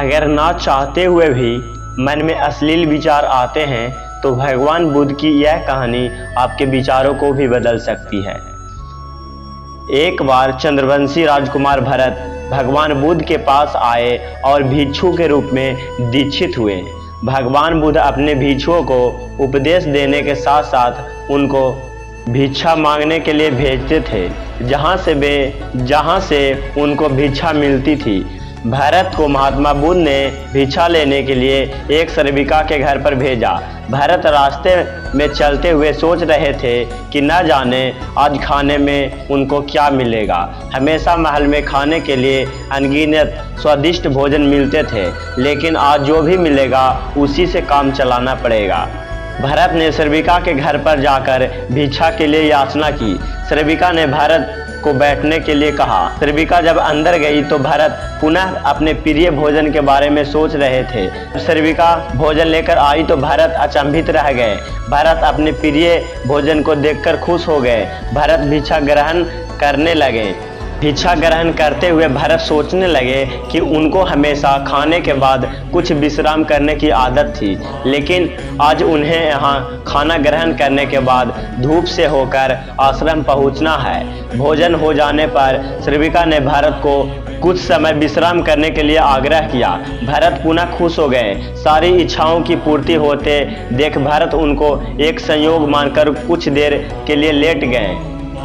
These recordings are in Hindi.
अगर ना चाहते हुए भी मन में अश्लील विचार आते हैं तो भगवान बुद्ध की यह कहानी आपके विचारों को भी बदल सकती है। एक बार चंद्रवंशी राजकुमार भरत भगवान बुद्ध के पास आए और भिक्षु के रूप में दीक्षित हुए। भगवान बुद्ध अपने भिक्षुओं को उपदेश देने के साथ साथ उनको भिक्षा मांगने के लिए भेजते थे, जहाँ से उनको भिक्षा मिलती थी। भरत को महात्मा बुद्ध ने भिक्षा लेने के लिए एक श्रविका के घर पर भेजा। भरत रास्ते में चलते हुए सोच रहे थे कि न जाने आज खाने में उनको क्या मिलेगा। हमेशा महल में खाने के लिए अनगिनत स्वादिष्ट भोजन मिलते थे, लेकिन आज जो भी मिलेगा उसी से काम चलाना पड़ेगा। भरत ने श्रविका के घर पर जाकर भिक्षा के लिए याचना की। श्रविका ने भरत को बैठने के लिए कहा। श्रविका जब अंदर गई तो भरत पुनः अपने प्रिय भोजन के बारे में सोच रहे थे। श्रविका भोजन लेकर आई तो भरत अचंभित रह गए। भरत अपने प्रिय भोजन को देखकर खुश हो गए। भरत भिक्षा ग्रहण करने लगे। भिक्षा ग्रहण करते हुए भरत सोचने लगे कि उनको हमेशा खाने के बाद कुछ विश्राम करने की आदत थी, लेकिन आज उन्हें यहाँ खाना ग्रहण करने के बाद धूप से होकर आश्रम पहुँचना है। भोजन हो जाने पर श्रविका ने भरत को कुछ समय विश्राम करने के लिए आग्रह किया। भरत पुनः खुश हो गए। सारी इच्छाओं की पूर्ति होते देख भरत उनको एक संयोग मानकर कुछ देर के लिए लेट गए।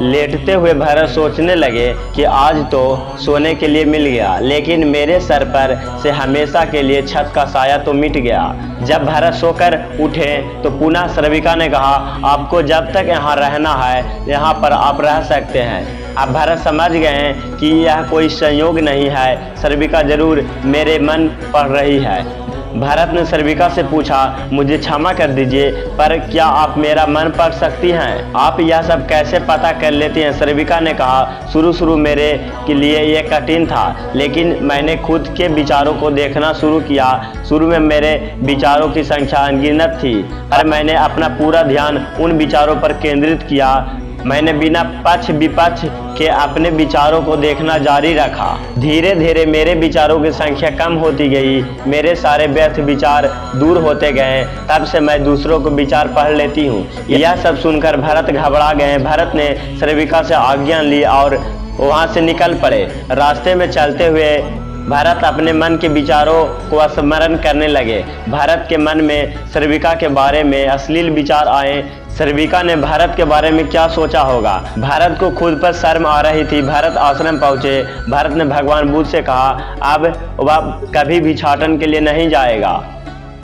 लेटते हुए भरत सोचने लगे कि आज तो सोने के लिए मिल गया, लेकिन मेरे सर पर से हमेशा के लिए छत का साया तो मिट गया। जब भरत सोकर उठे तो पुनः श्रविका ने कहा, आपको जब तक यहाँ रहना है यहाँ पर आप रह सकते हैं। अब भरत समझ गए कि यह कोई संयोग नहीं है, श्रविका जरूर मेरे मन पढ़ रही है। भरत ने श्रविका से पूछा, मुझे क्षमा कर दीजिए, पर क्या आप मेरा मन पढ़ सकती हैं? आप यह सब कैसे पता कर लेती हैं? श्रविका ने कहा, शुरू मेरे के लिए ये कठिन था, लेकिन मैंने खुद के विचारों को देखना शुरू किया। शुरू में मेरे विचारों की संख्या अनगिनत थी, पर मैंने अपना पूरा ध्यान उन विचारों पर केंद्रित किया। मैंने बिना पक्ष विपक्ष के अपने विचारों को देखना जारी रखा। धीरे धीरे मेरे विचारों की संख्या कम होती गई। मेरे सारे व्यर्थ विचार दूर होते गए। तब से मैं दूसरों को विचार पढ़ लेती हूँ। यह सब सुनकर भरत घबरा गए। भरत ने श्रविका से आज्ञा ली और वहाँ से निकल पड़े। रास्ते में चलते हुए भरत अपने मन के विचारों को स्मरण करने लगे। भरत के मन में श्रविका के बारे में अश्लील विचार आए। श्रविका ने भरत के बारे में क्या सोचा होगा? भरत को खुद पर शर्म आ रही थी। भरत आश्रम पहुंचे। भरत ने भगवान बुद्ध से कहा, अब वह कभी भिक्षाटन के लिए नहीं जाएगा।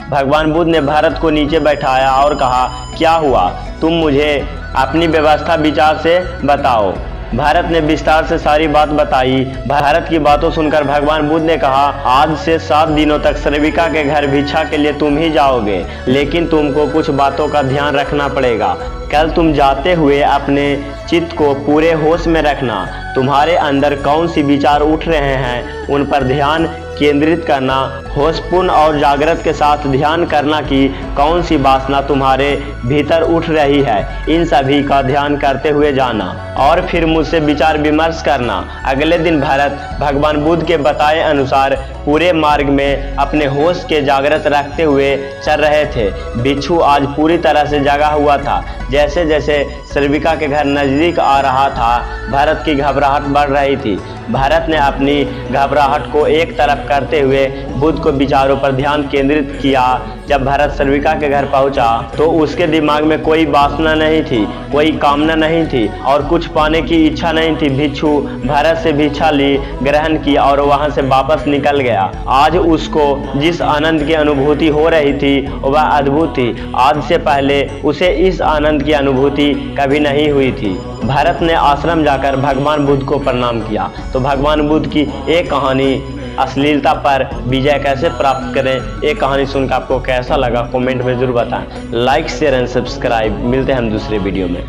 भगवान बुद्ध ने भरत को नीचे बैठाया और कहा, क्या हुआ? तुम मुझे अपनी व्यवस्था विचार से बताओ। भरत ने विस्तार से सारी बात बताई। भरत की बातों सुनकर भगवान बुद्ध ने कहा, आज से 7 दिनों तक श्रविका के घर भिक्षा के लिए तुम ही जाओगे, लेकिन तुमको कुछ बातों का ध्यान रखना पड़ेगा। कल तुम जाते हुए अपने चित्त को पूरे होश में रखना। तुम्हारे अंदर कौन सी विचार उठ रहे हैं उन पर ध्यान केंद्रित करना। होशपूर्ण और जागृत के साथ ध्यान करना कि कौन सी वासना तुम्हारे भीतर उठ रही है। इन सभी का ध्यान करते हुए जाना और फिर मुझसे विचार विमर्श करना। अगले दिन भरत भगवान बुद्ध के बताए अनुसार पूरे मार्ग में अपने होश के जागृत रखते हुए चल रहे थे। भिक्षु आज पूरी तरह से जगा हुआ था। जैसे जैसे श्रविका के घर नजदीक आ रहा था, भरत की घबराहट बढ़ रही थी। भरत ने अपनी घबराहट को एक तरफ करते हुए बुद्ध को विचारों पर ध्यान केंद्रित किया। जब भरत श्रविका के घर पहुंचा तो उसके दिमाग में कोई वासना नहीं थी, कोई कामना नहीं थी और कुछ पाने की इच्छा नहीं थी। भिक्षु भरत से भिक्षा ली, ग्रहण की और वहां से वापस निकल गया। आज उसको जिस आनंद की अनुभूति हो रही थी वह अद्भुत थी। आज से पहले उसे इस आनंद की अनुभूति कभी नहीं हुई थी। भरत ने आश्रम जाकर भगवान बुद्ध को प्रणाम किया। तो भगवान बुद्ध की एक कहानी अश्लीलता पर विजय कैसे प्राप्त करें, एक कहानी सुनकर आपको कैसा लगा कमेंट में जरूर बताएं। Like share and subscribe. मिलते हैं हम दूसरे वीडियो में।